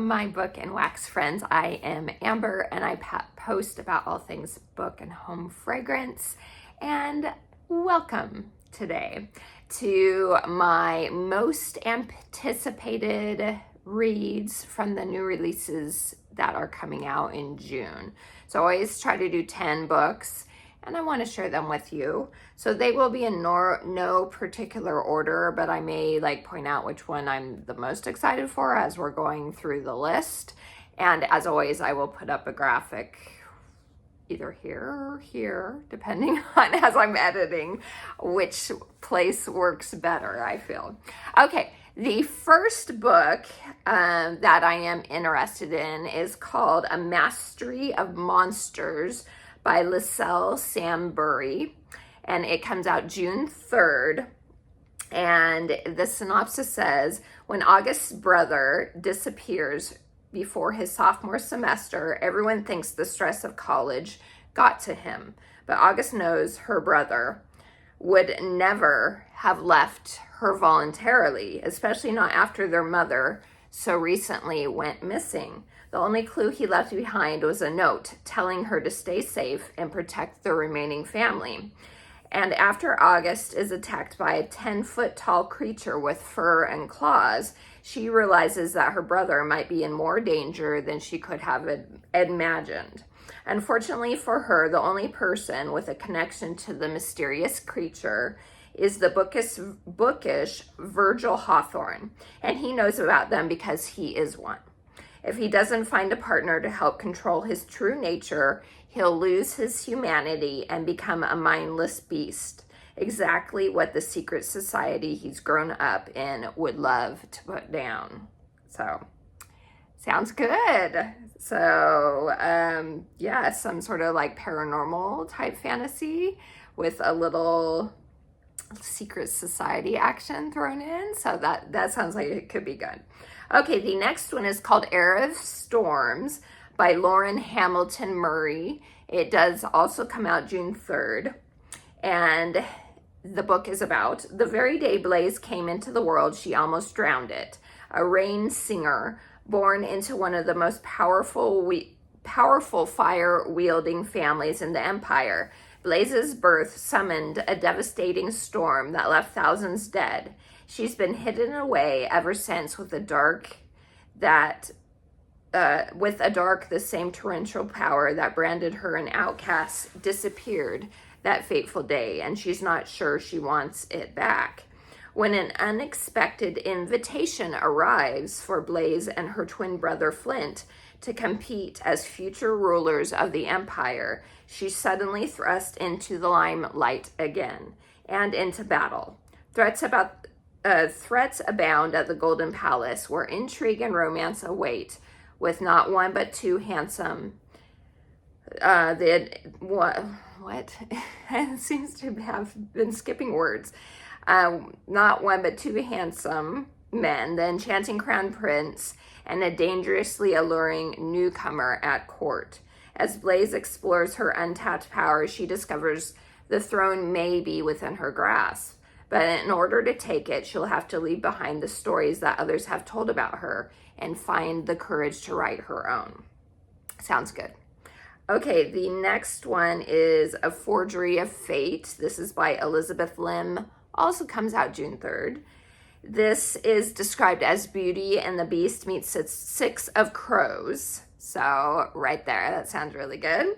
my book and wax friends. I am Amber and I post about all things book and home fragrance. And welcome today to my most anticipated reads from the new releases that are coming out in June. So I always try to do 10 books and I want to share them with you. So they will be in no particular order, but I may point out which one I'm the most excited for as we're going through the list. And as always, I will put up a graphic either here or here, depending on as I'm editing, which place works better, I feel. Okay, the first book that I am interested in is called A Mastery of Monsters by Liselle Sambury, and it comes out June 3rd. And the synopsis says, when August's brother disappears before his sophomore semester, everyone thinks the stress of college got to him. But August knows her brother would never have left her voluntarily, especially not after their mother so recently went missing. The only clue he left behind was a note telling her to stay safe and protect the remaining family. And after August is attacked by a 10-foot tall creature with fur and claws, she realizes that her brother might be in more danger than she could have imagined. Unfortunately for her, the only person with a connection to the mysterious creature is the bookish Virgil Hawthorne, and he knows about them because he is one. If he doesn't find a partner to help control his true nature, he'll lose his humanity and become a mindless beast. Exactly what the secret society he's grown up in would love to put down. So, sounds good. So, yeah, some sort of paranormal type fantasy with a little secret society action thrown in. So that sounds like it could be good. Okay, the next one is called Air of Storms by Lauren Hamilton Murray. It does also come out June 3rd. And the book is about the very day Blaze came into the world, she almost drowned it. A rain singer born into one of the most powerful fire-wielding families in the Empire. Blaze's birth summoned a devastating storm that left thousands dead. She's been hidden away ever since with a dark, the same torrential power that branded her an outcast disappeared that fateful day, and she's not sure she wants it back. When an unexpected invitation arrives for Blaze and her twin brother Flint to compete as future rulers of the Empire, she's suddenly thrust into the limelight again and into battle. Threats abound at the Golden Palace, where intrigue and romance await, with not one but two handsome. It seems to have been skipping words. Not one but two handsome men, the enchanting crown prince, and a dangerously alluring newcomer at court. As Blaze explores her untapped power, she discovers the throne may be within her grasp. But in order to take it, she'll have to leave behind the stories that others have told about her and find the courage to write her own. Sounds good. Okay, the next one is A Forgery of Fate. This is by Elizabeth Lim. Also comes out June 3rd. This is described as Beauty and the Beast meets Six of Crows. So right there, that sounds really good.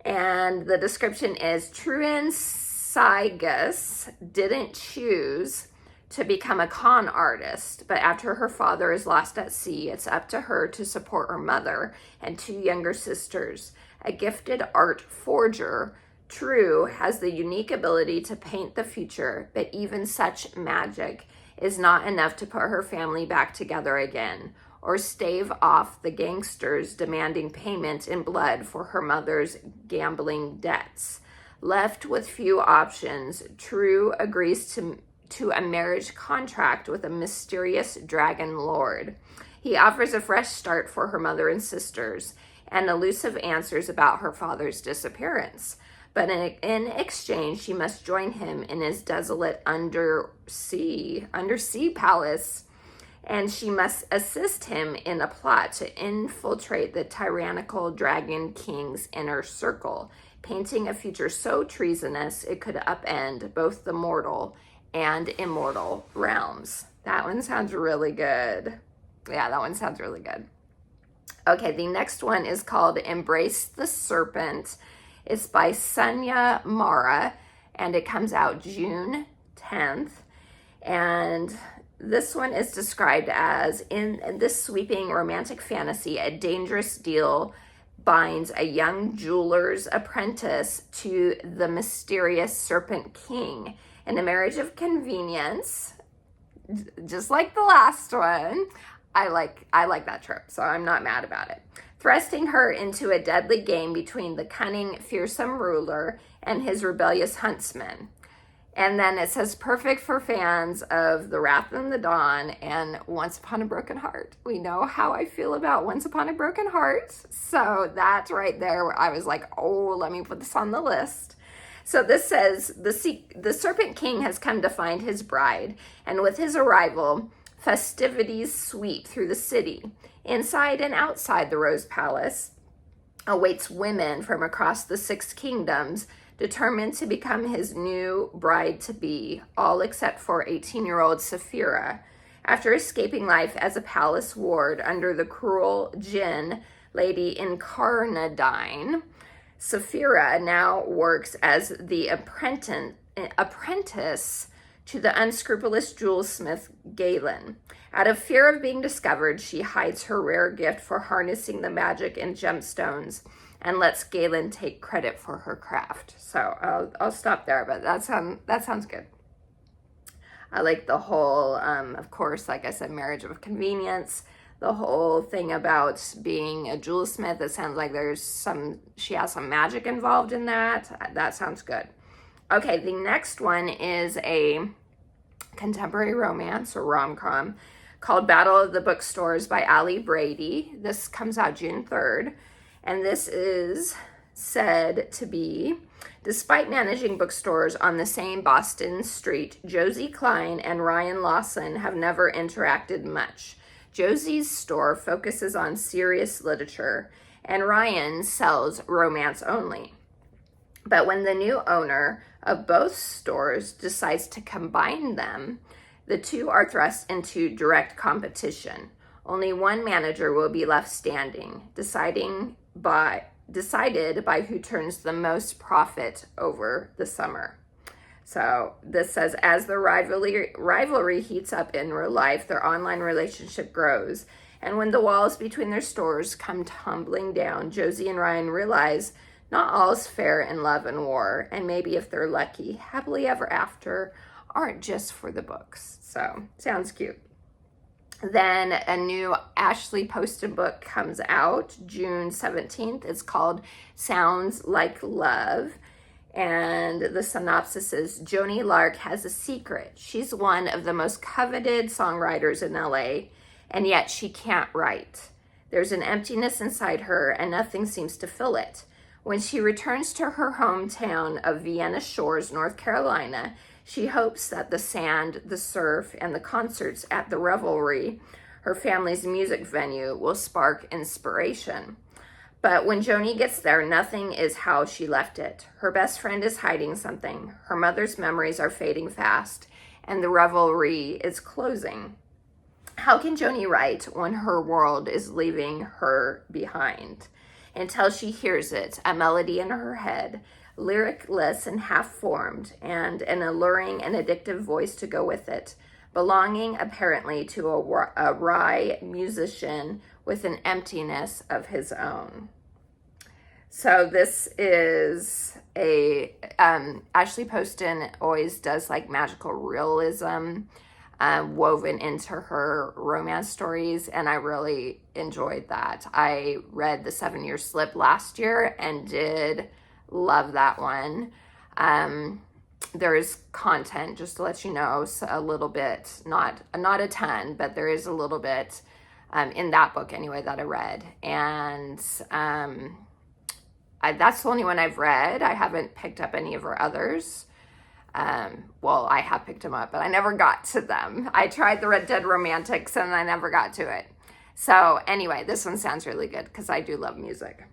And the description is Truan Saigus didn't choose to become a con artist, but after her father is lost at sea, it's up to her to support her mother and two younger sisters. A gifted art forger, True has the unique ability to paint the future, but even such magic is not enough to put her family back together again, or stave off the gangsters demanding payment in blood for her mother's gambling debts. Left with few options, True agrees to a marriage contract with a mysterious dragon lord. He offers a fresh start for her mother and sisters and elusive answers about her father's disappearance. But in exchange, she must join him in his desolate undersea palace and she must assist him in a plot to infiltrate the tyrannical Dragon King's inner circle, painting a future so treasonous it could upend both the mortal and immortal realms. That one sounds really good. Yeah, that one sounds really good. Okay, the next one is called Embrace the Serpent. It's by Sonia Mara, and it comes out June 10th. And this one is described as, in this sweeping romantic fantasy, a dangerous deal binds a young jeweler's apprentice to the mysterious Serpent King. In a marriage of convenience, just like the last one, I like that trope, so I'm not mad about it. Thrusting her into a deadly game between the cunning, fearsome ruler and his rebellious huntsman. And then it says, perfect for fans of The Wrath and the Dawn and Once Upon a Broken Heart. We know how I feel about Once Upon a Broken Heart. So that's right there where I was like, oh, let me put this on the list. So this says, the Serpent King has come to find his bride, and with his arrival, festivities sweep through the city. Inside and outside the Rose Palace awaits women from across the 6 kingdoms, determined to become his new bride-to-be, all except for 18-year-old Saphira. After escaping life as a palace ward under the cruel Jinn, Lady Incarnadine, Saphira now works as the apprentice to the unscrupulous jewelsmith Galen. Out of fear of being discovered, she hides her rare gift for harnessing the magic in gemstones and lets Galen take credit for her craft. So I'll stop there, but that sounds good. I like the whole, of course, like I said, marriage of convenience. The whole thing about being a jewelsmith, it sounds like she has some magic involved in that. That sounds good. Okay, the next one is a contemporary romance or rom-com called Battle of the Bookstores by Ali Brady. This comes out June 3rd. And this is said to be, despite managing bookstores on the same Boston street, Josie Klein and Ryan Lawson have never interacted much. Josie's store focuses on serious literature, and Ryan sells romance only. But when the new owner of both stores decides to combine them, the two are thrust into direct competition. Only one manager will be left standing, decided by who turns the most profit over the summer. So this says, as the rivalry heats up in real life, their online relationship grows. And when the walls between their stores come tumbling down, Josie and Ryan realize not all's fair in love and war. And maybe if they're lucky, happily ever after aren't just for the books. So sounds cute. Then a new Ashley Poston book comes out June 17th. It's called Sounds Like Love. And the synopsis is, Joni Lark has a secret. She's one of the most coveted songwriters in LA, and yet she can't write. There's an emptiness inside her, and nothing seems to fill it. When she returns to her hometown of Vienna Shores, North Carolina, she hopes that the sand, the surf, and the concerts at the Revelry, her family's music venue, will spark inspiration. But when Joni gets there, nothing is how she left it. Her best friend is hiding something. Her mother's memories are fading fast, and the Revelry is closing. How can Joni write when her world is leaving her behind? Until she hears it, a melody in her head, lyricless and half-formed, and an alluring and addictive voice to go with it, belonging apparently to a wry musician with an emptiness of his own. So this is Ashley Poston always does like magical realism woven into her romance stories, and I really enjoyed that. I read The 7-Year Slip last year and did love that one. There is content, just to let you know, so a little bit, not a ton, but there is a little bit in that book anyway that I read. And that's the only one I've read. I haven't picked up any of her others. Well, I have picked them up, but I never got to them. I tried the Red Dead Romantics and I never got to it. So anyway, this one sounds really good because I do love music.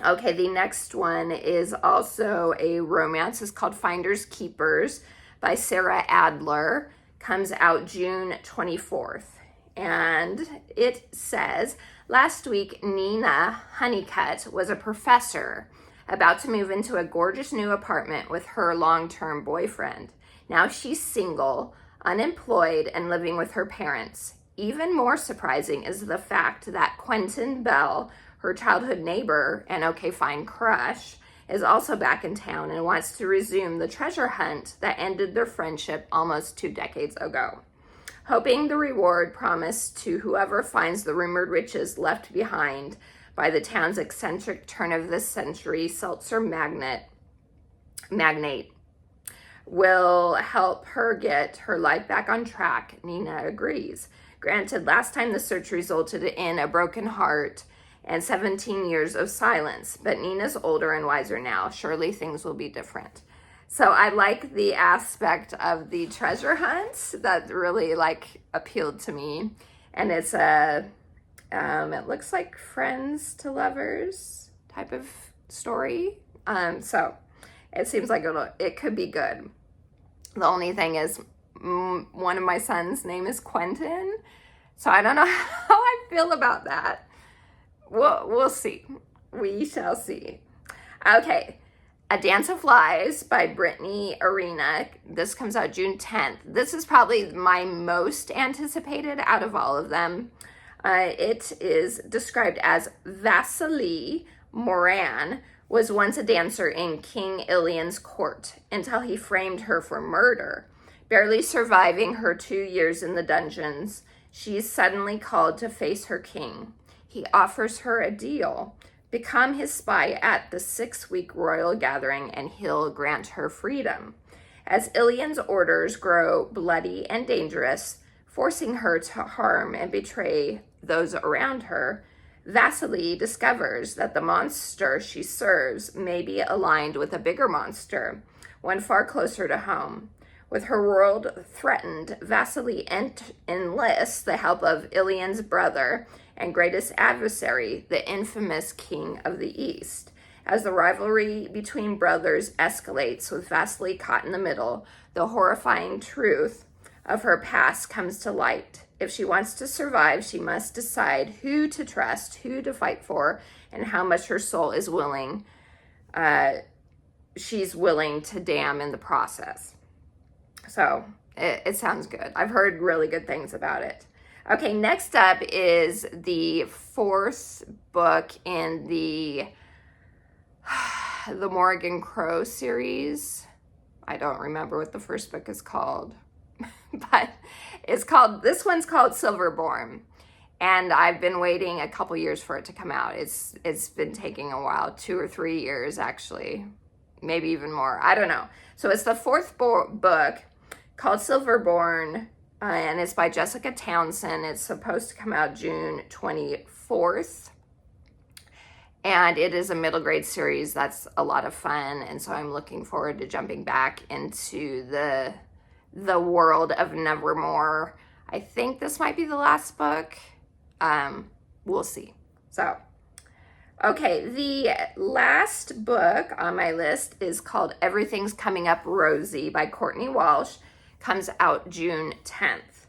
Okay, the next one is also a romance. It's called Finders Keepers by Sarah Adler. Comes out June 24th. And it says, last week, Nina Honeycutt was a professor about to move into a gorgeous new apartment with her long-term boyfriend. Now she's single, unemployed, and living with her parents. Even more surprising is the fact that Quentin Bell, her childhood neighbor and okay fine crush, is also back in town and wants to resume the treasure hunt that ended their friendship almost 2 decades ago. Hoping the reward promised to whoever finds the rumored riches left behind by the town's eccentric turn-of-the-century seltzer magnate will help her get her life back on track, Nina agrees. Granted, last time the search resulted in a broken heart and 17 years of silence, but Nina's older and wiser now. Surely things will be different. So I like the aspect of the treasure hunt that really appealed to me. And it's it looks like friends to lovers type of story. So it seems like it could be good. The only thing is one of my sons' name is Quentin. So I don't know how I feel about that. We'll see. We shall see. Okay. A Dance of Lies by Brittany Arena. This comes out June 10th. This is probably my most anticipated out of all of them. It is described as Vasily Moran was once a dancer in King Ilian's court until he framed her for murder. Barely surviving her 2 years in the dungeons, she is suddenly called to face her king. He offers her a deal. Become his spy at the 6-week royal gathering and he'll grant her freedom. As Ilian's orders grow bloody and dangerous, forcing her to harm and betray those around her, Vasily discovers that the monster she serves may be aligned with a bigger monster, one far closer to home. With her world threatened, Vasily enlists the help of Ilian's brother and greatest adversary, the infamous King of the East. As the rivalry between brothers escalates with Vasily caught in the middle, the horrifying truth of her past comes to light. If she wants to survive, she must decide who to trust, who to fight for, and how much her soul is she's willing to damn in the process. So it sounds good. I've heard really good things about it. Okay, next up is the 4th book in the Morgan Crow series. I don't remember what the first book is called, but this one's called Silverborn. And I've been waiting a couple years for it to come out. It's been taking a while, 2 or 3 years actually, maybe even more. I don't know. So it's the 4th book called Silverborn, and it's by Jessica Townsend. It's supposed to come out June 24th. And it is a middle grade series that's a lot of fun. And so I'm looking forward to jumping back into the world of Nevermore. I think this might be the last book. We'll see. So, okay, the last book on my list is called Everything's Coming Up Rosie by Courtney Walsh. Comes out June 10th.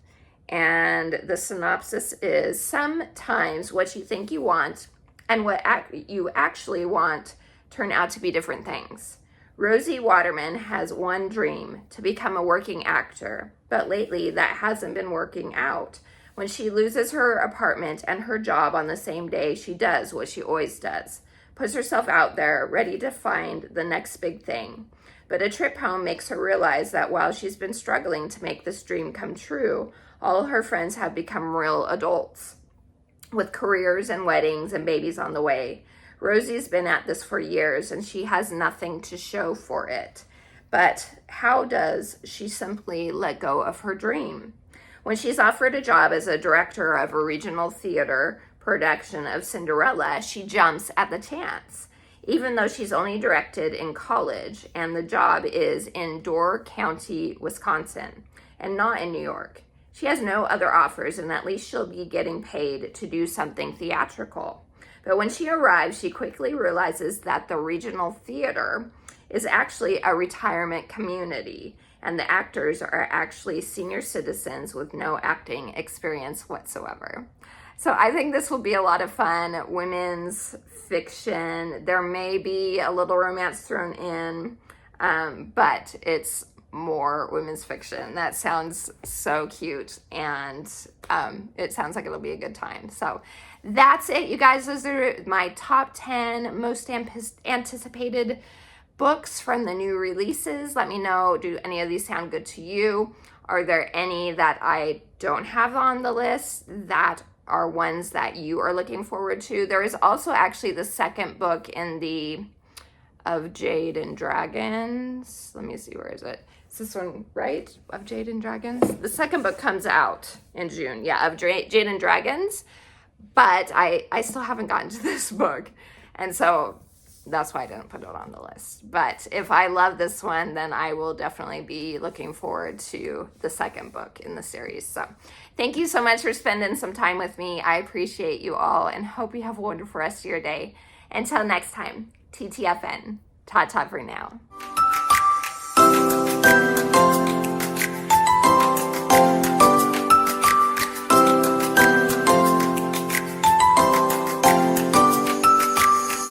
And the synopsis is, sometimes what you think you want and what you actually want turn out to be different things. Rosie Waterman has one dream, to become a working actor, but lately that hasn't been working out. When she loses her apartment and her job on the same day, she does what she always does, puts herself out there, ready to find the next big thing. But a trip home makes her realize that while she's been struggling to make this dream come true, all her friends have become real adults, with careers and weddings and babies on the way. Rosie's been at this for years and she has nothing to show for it. But how does she simply let go of her dream? When she's offered a job as a director of a regional theater production of Cinderella, she jumps at the chance. even though she's only directed in college and the job is in Door County, Wisconsin, and not in New York. She has no other offers, and at least she'll be getting paid to do something theatrical. But when she arrives, she quickly realizes that the regional theater is actually a retirement community, and the actors are actually senior citizens with no acting experience whatsoever. So I think this will be a lot of fun. Women's fiction. There may be a little romance thrown in, but it's more women's fiction. That sounds so cute, and it sounds like it'll be a good time. So that's it, you guys. Those are my top 10 most anticipated books from the new releases. Let me know, do any of these sound good to you? Are there any that I don't have on the list that are ones that you are looking forward to? There is also actually the second book in the Of Jade and Dragons. Let me see, where is it? Is this one right? Of Jade and Dragons? The second book comes out in June. Yeah, Of Jade and Dragons. But I still haven't gotten to this book. And so that's why I didn't put it on the list. But if I love this one, then I will definitely be looking forward to the second book in the series. So thank you so much for spending some time with me. I appreciate you all and hope you have a wonderful rest of your day. Until next time, TTFN. Ta-ta for now.